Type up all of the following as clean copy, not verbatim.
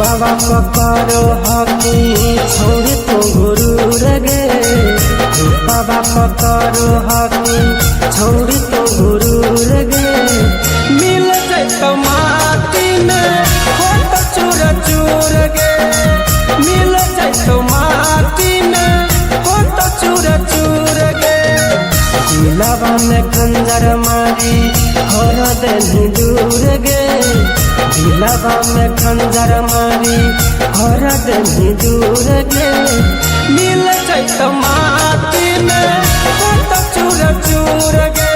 बाबा पकड़ो हकी छोड़ी तो गुरूर गे। बाबा पकड़ो हकी छोड़ी तो गुरूर गे। मिल जाए तो माटी में हो तो चूर चूर गे। मिल जाए तो माटी में हो तो चूर चूर गे। दिलवा में खंजर मारी हर दिन दूर गे। दिलवा में खंजर मारी हर दिन दूर गे। मिल जाए तो माटी में हो तो चूर चूर गे।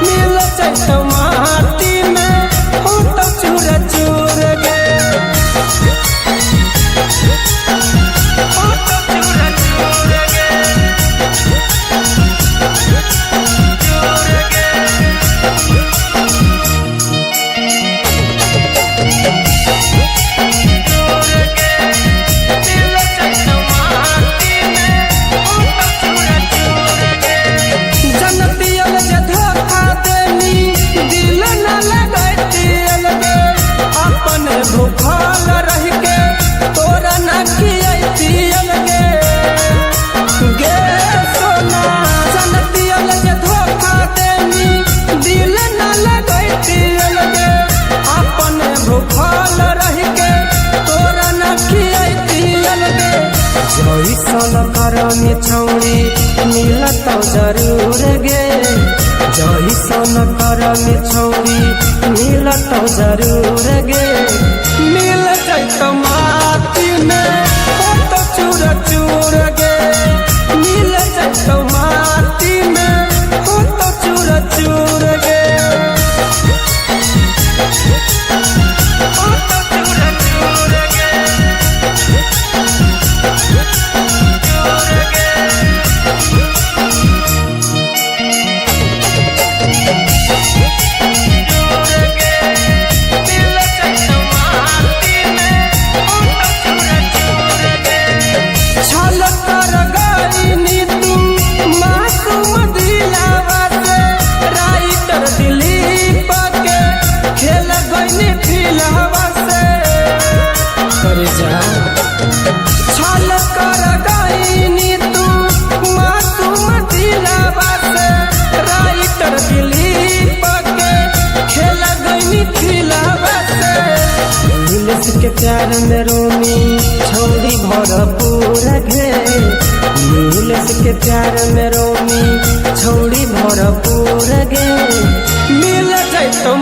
मिल जाए तो माटी में हो तो चूर चूर गे। हो तो चूर चूर गे। चूर गे। भूखल रह के तोरा न खियतियल गे। गे सोना जनतियल जे धोखा देनी दिल न लगतियल गे। अपन भूखल रह के तोरा न खियतियल गे। जैसन करम छौड़ी मिलत जरूर गे। जैसन करम छौड़ी मिलत जरूर गे। मिल जाए तो माटी में हो तो चूर चूर गे। मिल जाए तो माटी में हो तो चूर चूर गे। हो तो चूर चूर गे। चूर गे। छल कर गईनी तू मासूम दिलवा से। राइटर दिलीप के खेल गईनी फिलवा से। दिल के प्यार में रोमी छोड़ी भरपूर गे। दिल के प्यार में रोमी छोड़ी भरपूर गे। मिल जाए तो